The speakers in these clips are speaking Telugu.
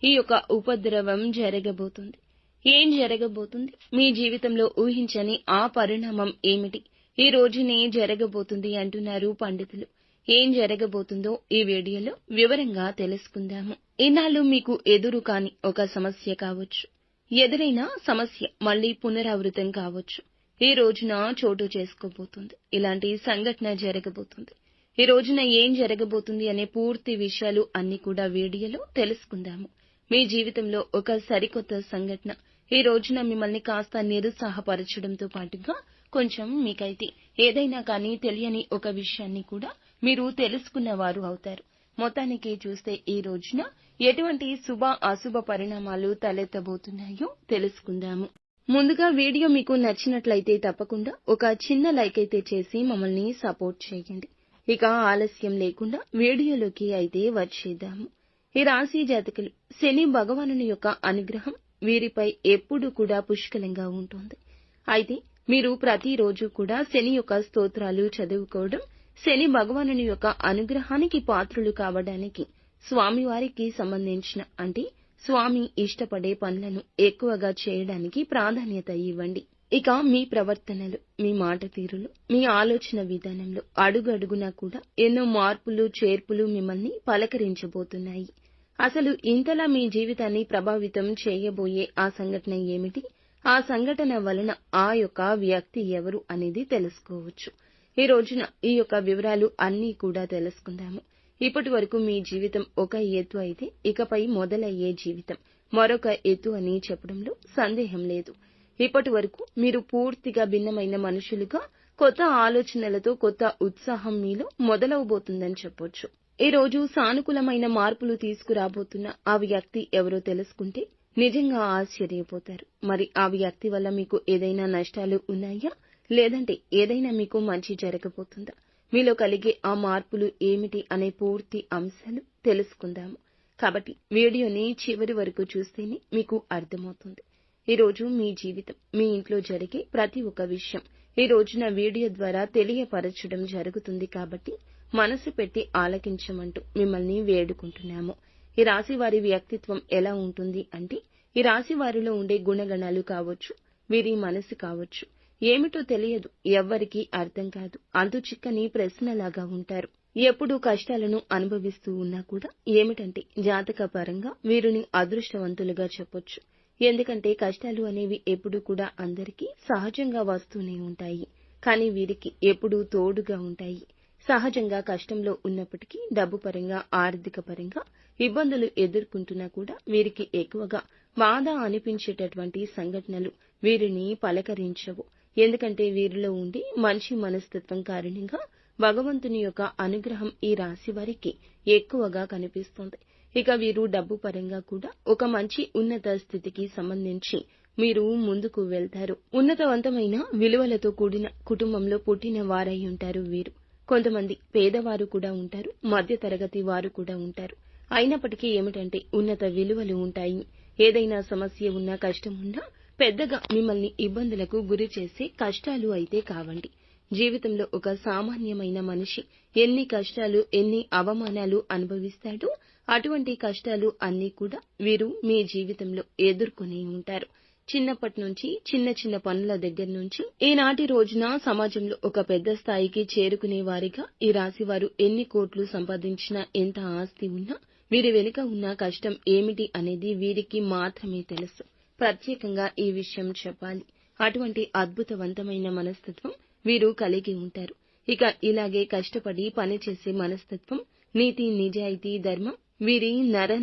ఈ యొక్క ఉపద్రవం జరగబోతుంది. ఏం జరగబోతుంది? మీ జీవితంలో ఊహించని ఆ పరిణామం ఏమిటి? ఈ రోజునే జరగబోతుంది అంటున్నారు పండితులు. ఏం జరగబోతుందో ఈ వీడియోలో వివరంగా తెలుసుకుందాము. ఇన్నాళ్ళు మీకు ఎదురు కాని ఒక సమస్య కావచ్చు, ఎదురైన సమస్య మళ్లీ పునరావృతం కావచ్చు, ఈ రోజున చోటు చేసుకోబోతుంది. ఇలాంటి సంఘటన జరగబోతుంది. ఈ రోజున ఏం జరగబోతుంది అనే పూర్తి విషయాలు అన్ని కూడా వీడియోలో తెలుసుకుందాము. మీ జీవితంలో ఒక సరికొత్త సంఘటన ఈ రోజున మిమ్మల్ని కాస్త నిరుత్సాహపరచడంతో పాటుగా కొంచెం మీకైతే ఏదైనా కానీ తెలియని ఒక విషయాన్ని కూడా మీరు తెలుసుకున్నవారు అవుతారు. మొత్తానికి చూస్తే ఈ రోజున ఎటువంటి శుభ అశుభ పరిణామాలు తలెత్తబోతున్నాయో తెలుసుకుందాము. ముందుగా వీడియో మీకు నచ్చినట్లయితే తప్పకుండా ఒక చిన్న లైక్ అయితే చేసి మమ్మల్ని సపోర్ట్ చేయండి. ఇక ఆలస్యం లేకుండా వీడియోలోకి అయితే వచ్చేద్దాము. ఈ రాశి జాతకులు శని భగవానుని యొక్క అనుగ్రహం వీరిపై ఎప్పుడూ కూడా పుష్కలంగా ఉంటుంది. అయితే మీరు ప్రతిరోజు కూడా శని యొక్క స్తోత్రాలు చదువుకోవడం, శని భగవానుని యొక్క అనుగ్రహానికి పాత్రులు కావడానికి స్వామివారికి సంబంధించిన అంటే స్వామి ఇష్టపడే పనులను ఎక్కువగా చేయడానికి ప్రాధాన్యత ఇవ్వండి. ఇక మీ ప్రవర్తనలు, మీ మాట తీరులు, మీ ఆలోచన విధానంలో అడుగడుగునా కూడా ఎన్నో మార్పులు చేర్పులు మిమ్మల్ని పలకరించబోతున్నాయి. అసలు ఇంతలా మీ జీవితాన్ని ప్రభావితం చేయబోయే ఆ సంఘటన ఏమిటి? ఆ సంఘటన వలన ఆ యొక్క వ్యక్తి ఎవరు అనేది తెలుసుకోవచ్చు. ఈ రోజున ఈ యొక్క వివరాలు అన్నీ కూడా తెలుసుకుందాము. ఇప్పటి వరకు మీ జీవితం ఒక ఎత్తు అయితే ఇకపై మొదలయ్యే జీవితం మరొక ఎత్తు అని చెప్పడంలో సందేహం లేదు. ఇప్పటి వరకు మీరు పూర్తిగా భిన్నమైన మనుషులుగా కొత్త ఆలోచనలతో కొత్త ఉత్సాహం మీలో మొదలవబోతుందని చెప్పొచ్చు. ఈ రోజు సానుకూలమైన మార్పులు తీసుకురాబోతున్న ఆ వ్యక్తి ఎవరో తెలుసుకుంటే నిజంగా ఆశ్చర్యపోతారు. మరి ఆ వ్యక్తి వల్ల మీకు ఏదైనా నష్టాలు ఉన్నాయా, లేదంటే ఏదైనా మీకు మంచి జరగబోతుందా? మీలో కలిగే ఆ మార్పులు ఏమిటి అనే పూర్తి అంశాలు తెలుసుకుందాము. కాబట్టి వీడియోని చివరి వరకు చూస్తేనే మీకు అర్థమవుతుంది. ఈ రోజు మీ జీవితం, మీ ఇంట్లో జరిగే ప్రతి ఒక్క విషయం ఈ రోజున వీడియో ద్వారా తెలియపరచడం జరుగుతుంది. కాబట్టి మనసు పెట్టి ఆలకించమంటూ మిమ్మల్ని వేడుకుంటున్నాము. ఈ రాశి వారి వ్యక్తిత్వం ఎలా ఉంటుంది అంటే, ఈ రాశి వారిలో ఉండే గుణగణాలు కావచ్చు, వీరి మనసు కావచ్చు, ఏమిటో తెలియదు, ఎవ్వరికీ అర్థం కాదు, అంతుచిక్కని ప్రశ్నలాగా ఉంటారు. ఎప్పుడూ కష్టాలను అనుభవిస్తూ ఉన్నా కూడా ఏమిటంటే జాతక పరంగా వీరిని అదృష్టవంతులుగా చెప్పొచ్చు. ఎందుకంటే కష్టాలు అనేవి ఎప్పుడూ కూడా అందరికీ సహజంగా వస్తూనే ఉంటాయి. కానీ వీరికి ఎప్పుడూ తోడుగా ఉంటాయి. సహజంగా కష్టంలో ఉన్నప్పటికీ డబ్బు పరంగా, ఆర్థిక పరంగా ఇబ్బందులు ఎదుర్కొంటున్నా కూడా వీరికి ఎక్కువగా బాధ అనిపించేటటువంటి సంఘటనలు వీరిని పలకరించవు. ఎందుకంటే వీరిలో ఉండే మంచి మనస్తత్వం కారణంగా భగవంతుని యొక్క అనుగ్రహం ఈ రాశి వారికి ఎక్కువగా కనిపిస్తుంది. ఇక వీరు డబ్బు పరంగా కూడా ఒక మంచి ఉన్నత స్థితికి సంబంధించి మీరు ముందుకు వెళ్తారు. ఉన్నతవంతమైన విలువలతో కూడిన కుటుంబంలో పుట్టిన వారై ఉంటారు వీరు. కొంతమంది పేదవారు కూడా ఉంటారు, మధ్య తరగతి వారు కూడా ఉంటారు. అయినప్పటికీ ఏమిటంటే ఉన్నత విలువలు ఉంటాయి. ఏదైనా సమస్య ఉన్నా, కష్టం ఉన్నా పెద్దగా మిమ్మల్ని ఇబ్బందులకు గురి చేసే కష్టాలు అయితే కావండి. జీవితంలో ఒక సామాన్యమైన మనిషి ఎన్ని కష్టాలు, ఎన్ని అవమానాలు అనుభవిస్తాడో అటువంటి కష్టాలు అన్నీ కూడా వీరు మీ జీవితంలో ఎదుర్కొని ఉంటారు. చిన్నప్పటి నుంచి చిన్న చిన్న పనుల దగ్గర నుంచి ఈనాటి రోజున సమాజంలో ఒక పెద్ద స్థాయికి చేరుకునే వారిగా ఈ రాశివారు ఎన్ని కోట్లు సంపాదించినా, ఎంత ఆస్తి ఉన్నా వీరి వెనుక ఉన్న కష్టం ఏమిటి అనేది వీరికి మాత్రమే తెలుసు. ప్రత్యేకంగా ఈ విషయం చెప్పాలి. అటువంటి అద్భుతవంతమైన మనస్తత్వం వీరు కలిగి ఉంటారు. ఇక ఇలాగే కష్టపడి పనిచేసే మనస్తత్వం, నీతి, నిజాయితీ, ధర్మం వీరి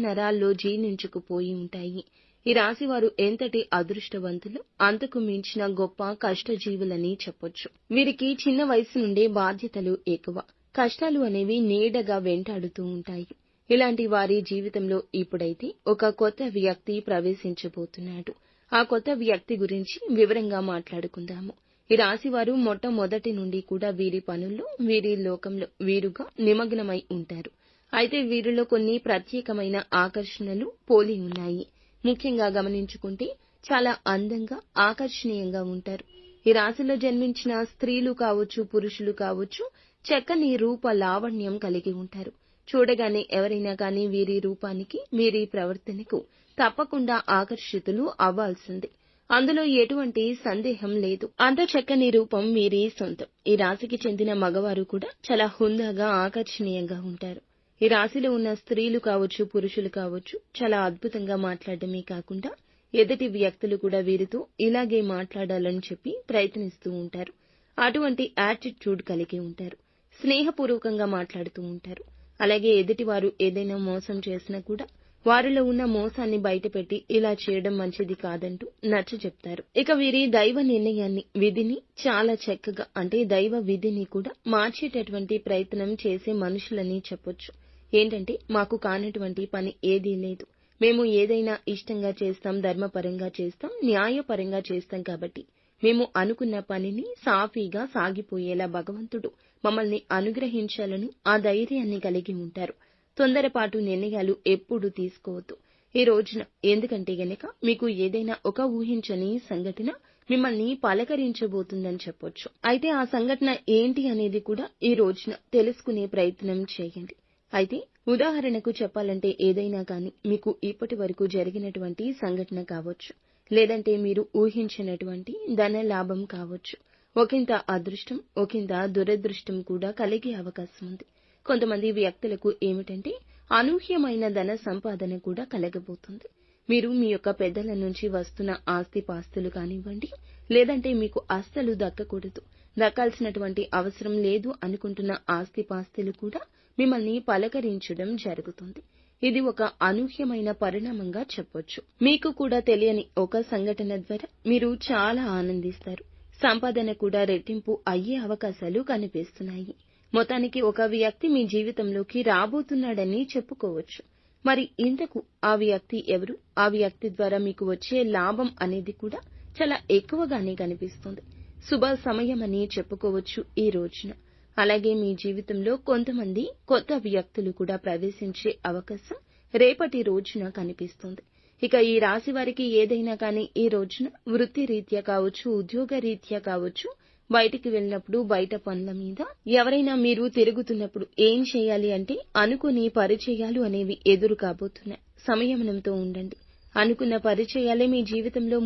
నరాల్లో జీర్ణించుకుపోయి ఉంటాయి. ఈ రాశివారు ఎంతటి అదృష్టవంతులు, అంతకు మించిన గొప్ప కష్టజీవులని చెప్పొచ్చు. వీరికి చిన్న వయసు నుండే బాధ్యతలు ఎక్కువ. కష్టాలు అనేవి నీడగా వెంటాడుతూ ఉంటాయి. ఇలాంటి వారి జీవితంలో ఇప్పుడైతే ఒక కొత్త వ్యక్తి ప్రవేశించబోతున్నాడు. ఆ కొత్త వ్యక్తి గురించి వివరంగా మాట్లాడుకుందాము. ఈ రాశివారు మొట్టమొదటి నుండి కూడా వీరి పనుల్లో, వీరి లోకంలో వీరుగా నిమగ్నమై ఉంటారు. అయితే వీరిలో కొన్ని ప్రత్యేకమైన ఆకర్షణలు పోలి ఉన్నాయి. ముఖ్యంగా గమనించుకుంటే చాలా అందంగా, ఆకర్షణీయంగా ఉంటారు. ఈ రాశిలో జన్మించిన స్త్రీలు కావచ్చు, పురుషులు కావచ్చు, చక్కని రూప లావణ్యం కలిగి ఉంటారు. చూడగానే ఎవరైనా కానీ వీరి రూపానికి, వీరి ప్రవర్తనకు తప్పకుండా ఆకర్షితులు అవ్వాల్సిందే. అందులో ఎటువంటి సందేహం లేదు. అంత చక్కని రూపం వీరి సొంతం. ఈ రాశికి చెందిన మగవారు కూడా చాలా హుందాగా, ఆకర్షణీయంగా ఉంటారు. ఈ రాశిలో ఉన్న స్త్రీలు కావచ్చు, పురుషులు కావచ్చు, చాలా అద్భుతంగా మాట్లాడడమే కాకుండా ఎదుటి వ్యక్తులు కూడా వీరితో ఇలాగే మాట్లాడాలని చెప్పి ప్రయత్నిస్తూ ఉంటారు. అటువంటి యాటిట్యూడ్ కలిగి ఉంటారు. స్నేహపూర్వకంగా మాట్లాడుతూ ఉంటారు. అలాగే ఎదుటివారు ఏదైనా మోసం చేసినా కూడా వారిలో ఉన్న మోసాన్ని బయటపెట్టి ఇలా చేయడం మంచిది కాదంటూ నచ్చచెప్తారు. ఇక వీరి దైవ నిర్ణయాన్ని, విధిని చాలా చక్కగా అంటే దైవ విధిని కూడా మార్చేటటువంటి ప్రయత్నం చేసే మనుషులని చెప్పొచ్చు. ఏంటంటే మాకు కానటువంటి పని ఏదీ లేదు. మేము ఏదైనా ఇష్టంగా చేస్తాం, ధర్మపరంగా చేస్తాం, న్యాయపరంగా చేస్తాం కాబట్టి మేము అనుకున్న పనిని సాఫీగా సాగిపోయేలా భగవంతుడు మమ్మల్ని అనుగ్రహించాలని ఆ ధైర్యాన్ని కలిగి ఉంటారు. తొందరపాటు నిర్ణయాలు ఎప్పుడూ తీసుకోవద్దు ఈ రోజున. ఎందుకంటే గనక మీకు ఏదైనా ఒక ఊహించని సంఘటన మిమ్మల్ని పలకరించబోతుందని చెప్పొచ్చు. అయితే ఆ సంఘటన ఏంటి అనేది కూడా ఈ రోజున తెలుసుకునే ప్రయత్నం చేయండి. అయితే ఉదాహరణకు చెప్పాలంటే ఏదైనా కానీ మీకు ఇప్పటి వరకు జరిగినటువంటి సంఘటన కావచ్చు, లేదంటే మీరు ఊహించినటువంటి ధన లాభం కావచ్చు. ఒకంత అదృష్టం, ఒకంత దురదృష్టం కూడా కలిగే అవకాశం ఉంది. కొంతమంది వ్యక్తులకు ఏమిటంటే అనూహ్యమైన ధన సంపాదన కూడా కలగబోతుంది. మీరు మీ యొక్క పెద్దల నుంచి వస్తున్న ఆస్తిపాస్తులు కానివ్వండి, లేదంటే మీకు అస్సలు దక్కకూడదు, దక్కాల్సినటువంటి అవసరం లేదు అనుకుంటున్న ఆస్తిపాస్తులు కూడా మిమ్మల్ని పలకరించడం జరుగుతుంది. ఇది ఒక అనూహ్యమైన పరిణామంగా చెప్పొచ్చు. మీకు కూడా తెలియని ఒక సంఘటన ద్వారా మీరు చాలా ఆనందిస్తారు. సంపాదన కూడా రెట్టింపు అయ్యే అవకాశాలు కనిపిస్తున్నాయి. మొత్తానికి ఒక వ్యక్తి మీ జీవితంలోకి రాబోతున్నాడని చెప్పుకోవచ్చు. మరి ఇంతకు ఆ వ్యక్తి ఎవరు? ఆ వ్యక్తి ద్వారా మీకు వచ్చే లాభం అనేది కూడా చాలా ఎక్కువగానే కనిపిస్తుంది. శుభ సమయమని చెప్పుకోవచ్చు ఈ రోజున. అలాగే మీ జీవితంలో కొంతమంది కొత్త వ్యక్తులు కూడా ప్రవేశించే అవకాశం రేపటి రోజున కనిపిస్తుంది. ఇక ఈ రాశి వారికి ఏదైనా కానీ ఈ రోజున వృత్తి రీత్యా కావచ్చు, ఉద్యోగ రీత్యా కావచ్చు, బయటికి వెళ్ళినప్పుడు బయట పనుల మీద ఎవరైనా మీరు తిరుగుతున్నప్పుడు ఏం చేయాలి అంటే అనుకుని పరిచయాలు అనేవి ఎదురు కాబోతున్నాయి. సంయమనంతో ఉండండి. అనుకున్న పరిచయాలే మీ జీవితంలో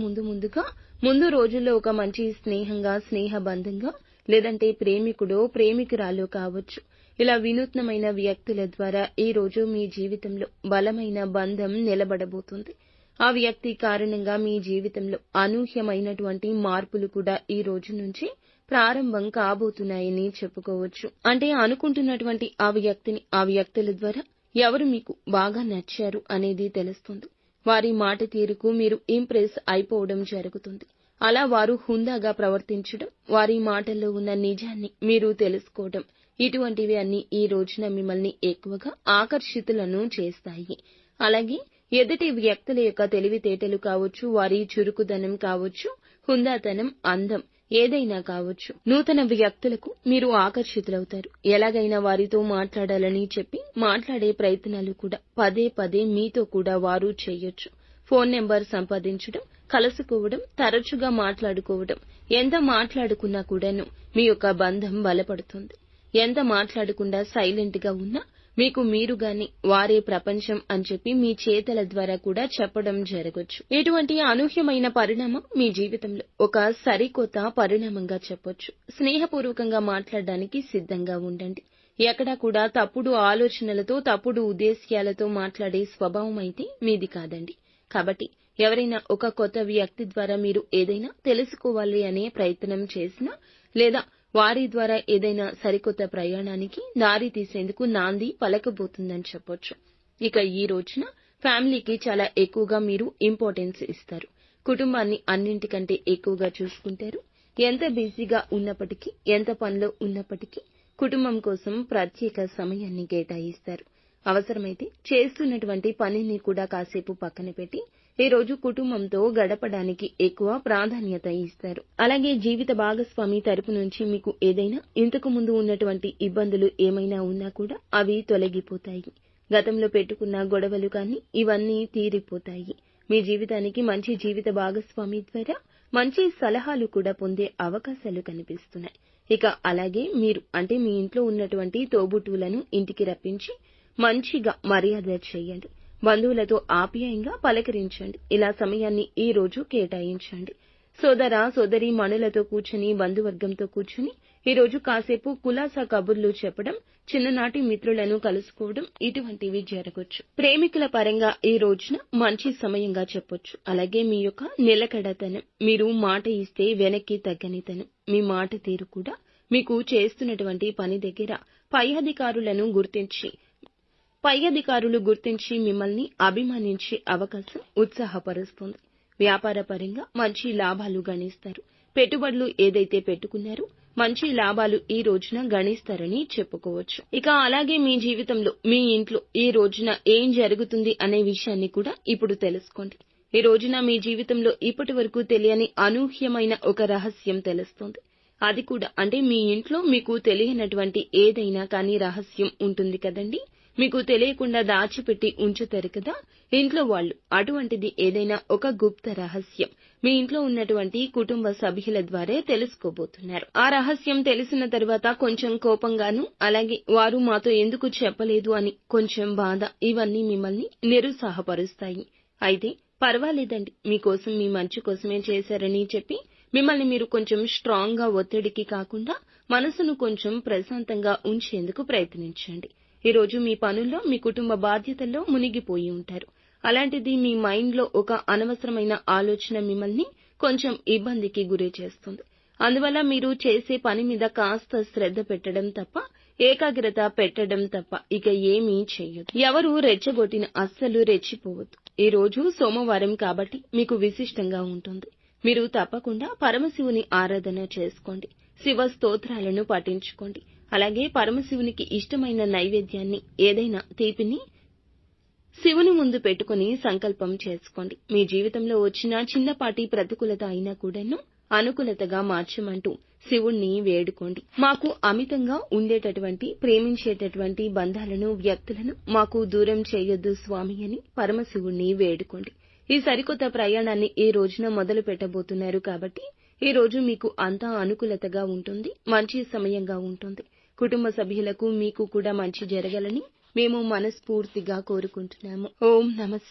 ముందు రోజుల్లో ఒక మంచి స్నేహంగా, స్నేహబంధంగా, లేదంటే ప్రేమికుడో ప్రేమికురాలో కావచ్చు. ఇలా వినూత్నమైన వ్యక్తుల ద్వారా ఈ రోజు మీ జీవితంలో బలమైన బంధం నిలబడబోతుంది. ఆ వ్యక్తి కారణంగా మీ జీవితంలో అనూహ్యమైనటువంటి మార్పులు కూడా ఈ రోజు నుంచి ప్రారంభం కాబోతున్నాయని చెప్పుకోవచ్చు. అంటే అనుకుంటున్నటువంటి ఆ వ్యక్తిని, ఆ వ్యక్తుల ద్వారా ఎవరు మీకు బాగా నచ్చారు అనేది తెలుస్తుంది. వారి మాట తీరుకు మీరు ఇంప్రెస్ అయిపోవడం జరుగుతుంది. అలా వారు హుందాగా ప్రవర్తించడం, వారి మాటల్లో ఉన్న నిజాన్ని మీరు తెలుసుకోవడం, ఇటువంటివి అన్ని ఈ రోజున మిమ్మల్ని ఎక్కువగా ఆకర్షితులను చేస్తాయి. అలాగే ఎదుటి వ్యక్తుల యొక్క తెలివితేటలు కావచ్చు, వారి చురుకుదనం కావచ్చు, హుందాతనం, అందం ఏదైనా కావచ్చు. నూతన వ్యక్తులకు మీరు ఆకర్షితులవుతారు. ఎలాగైనా వారితో మాట్లాడాలని చెప్పి మాట్లాడే ప్రయత్నాలు కూడా పదే పదే మీతో కూడా వారు చేయొచ్చు. ఫోన్ నెంబర్ సంపాదించడం, కలుసుకోవడం, తరచుగా మాట్లాడుకోవడం, ఎంత మాట్లాడుకున్నా కూడాను మీ యొక్క బంధం బలపడుతుంది. ఎంత మాట్లాడకుండా సైలెంట్ గా ఉన్నా మీకు మీరుగాని వారే ప్రపంచం అని చెప్పి మీ చేతల ద్వారా కూడా చెప్పడం జరగొచ్చు. ఇటువంటి అనూహ్యమైన పరిణామం మీ జీవితంలో ఒక సరికొత్త పరిణామంగా చెప్పొచ్చు. స్నేహపూర్వకంగా మాట్లాడడానికి సిద్ధంగా ఉండండి. ఎక్కడా కూడా తప్పుడు ఆలోచనలతో, తప్పుడు ఉద్దేశ్యాలతో మాట్లాడే స్వభావం అయితే మీది కాదండి. కాబట్టి ఎవరైనా ఒక కొత్త వ్యక్తి ద్వారా మీరు ఏదైనా తెలుసుకోవాలి అనే ప్రయత్నం చేసినా, లేదా వారి ద్వారా ఏదైనా సరికొత్త ప్రయాణానికి దారి తీసేందుకు నాంది పలకబోతుందని చెప్పొచ్చు. ఇక ఈ రోజున ఫ్యామిలీకి చాలా ఎక్కువగా మీరు ఇంపార్టెన్స్ ఇస్తారు. కుటుంబాన్ని అన్నింటికంటే ఎక్కువగా చూసుకుంటారు. ఎంత బిజీగా ఉన్నప్పటికీ, ఎంత పనిలో ఉన్నప్పటికీ కుటుంబం కోసం ప్రత్యేక సమయాన్ని కేటాయిస్తారు. అవసరమైతే చేస్తున్నటువంటి పనిని కూడా కాసేపు పక్కన పెట్టి ఈ రోజు కుటుంబంతో గడపడానికి ఎక్కువ ప్రాధాన్యత ఇస్తారు. అలాగే జీవిత భాగస్వామి తరపు నుంచి మీకు ఏదైనా ఇంతకు ముందు ఉన్నటువంటి ఇబ్బందులు ఏమైనా ఉన్నా కూడా అవి తొలగిపోతాయి. గతంలో పెట్టుకున్న గొడవలు కానీ ఇవన్నీ తీరిపోతాయి. మీ జీవితానికి మంచి జీవిత భాగస్వామి ద్వారా మంచి సలహాలు కూడా పొందే అవకాశాలు కనిపిస్తున్నాయి. ఇక అలాగే మీరు అంటే మీ ఇంట్లో ఉన్నటువంటి తోబుట్టువులను ఇంటికి రప్పించి మంచిగా మర్యాద చేయండి. బంధువులతో ఆప్యాయంగా పలకరించండి. ఇలా సమయాన్ని ఈ రోజు కేటాయించండి. సోదర సోదరీమణులతో కూర్చుని బంధువర్గంతో కూర్చుని ఈ రోజు కాసేపు కులాసా కబుర్లు చెప్పడం, చిన్ననాటి మిత్రులను కలుసుకోవడం ఇటువంటివి జరగొచ్చు. ప్రేమికుల పరంగా ఈ రోజున మంచి సమయంగా చెప్పొచ్చు. అలాగే మీ యొక్క నిలకడతనం, మీరు మాట ఇస్తే వెనక్కి తగ్గనితనం, మీ మాట తీరు కూడా మీకు చేస్తున్నటువంటి పని దగ్గర పై అధికారులు గుర్తించి మిమ్మల్ని అభిమానించే అవకాశం ఉత్సాహపరుస్తుంది. వ్యాపార పరంగా మంచి లాభాలు గణిస్తారు. పెట్టుబడులు ఏదైతే పెట్టుకున్నారో మంచి లాభాలు ఈ రోజున గణిస్తారని చెప్పుకోవచ్చు. ఇక అలాగే మీ జీవితంలో, మీ ఇంట్లో ఈ రోజున ఏం జరుగుతుంది అనే విషయాన్ని కూడా ఇప్పుడు తెలుసుకోండి. ఈ రోజున మీ జీవితంలో ఇప్పటి వరకు తెలియని అనూహ్యమైన ఒక రహస్యం తెలుస్తుంది. అది కూడా అంటే మీ ఇంట్లో మీకు తెలియనటువంటి ఏదైనా కానీ రహస్యం ఉంటుంది కదండి. మీకు తెలియకుండా దాచిపెట్టి ఉంచుతారు కదా ఇంట్లో వాళ్ళు. అటువంటిది ఏదైనా ఒక గుప్త రహస్యం మీ ఇంట్లో ఉన్నటువంటి కుటుంబ సభ్యుల ద్వారా తెలుసుకోబోతున్నారు. ఆ రహస్యం తెలిసిన తర్వాత కొంచెం కోపంగాను, అలాగే వారు మాతో ఎందుకు చెప్పలేదు అని కొంచెం బాధ, ఇవన్నీ మిమ్మల్ని నిరుత్సాహపరుస్తాయి. అయితే పర్వాలేదండి, మీకోసం మీ మంచి కోసమే చేశారని చెప్పి మిమ్మల్ని మీరు కొంచెం స్ట్రాంగ్ గా ఒత్తిడికి కాకుండా మనసును కొంచెం ప్రశాంతంగా ఉంచేందుకు ప్రయత్నించండి. ఈ రోజు మీ పనుల్లో, మీ కుటుంబ బాధ్యతల్లో మునిగిపోయి ఉంటారు. అలాంటిది మీ మైండ్ లో ఒక అనవసరమైన ఆలోచన మిమ్మల్ని కొంచెం ఇబ్బందికి గురి చేస్తుంది. అందువల్ల మీరు చేసే పని మీద కాస్త శ్రద్ధ పెట్టడం తప్ప, ఏకాగ్రత పెట్టడం తప్ప ఇక ఏమీ చెయ్యొద్దు. ఎవరు రెచ్చగొట్టిన అస్సలు రెచ్చిపోవద్దు. ఈ రోజు సోమవారం కాబట్టి మీకు విశిష్టంగా ఉంటుంది. మీరు తప్పకుండా పరమశివుని ఆరాధన చేసుకోండి. శివ స్తోత్రాలను పఠించుకోండి. అలాగే పరమశివునికి ఇష్టమైన నైవేద్యాన్ని, ఏదైనా తీపిని శివుని ముందు పెట్టుకుని సంకల్పం చేసుకోండి. మీ జీవితంలో వచ్చిన చిన్నపాటి ప్రతికూలత అయినా కూడాను అనుకూలతగా మార్చమంటూ శివుణ్ణి వేడుకోండి. మాకు అమితంగా ఉండేటటువంటి, ప్రేమించేటటువంటి బంధాలను, వ్యక్తులను మాకు దూరం చేయొద్దు స్వామి అని పరమశివుణ్ణి వేడుకోండి. ఈ సరికొత్త ప్రయాణాన్ని ఈ రోజున మొదలు పెట్టబోతున్నారు కాబట్టి ఈ రోజు మీకు అంతా అనుకూలతగా ఉంటుంది. మంచి సమయంగా ఉంటుంది. కుటుంబ సభ్యులకు, మీకు కూడా మంచి జరగాలని మేము మనస్ఫూర్తిగా కోరుకుంటున్నాము. ఓం నమః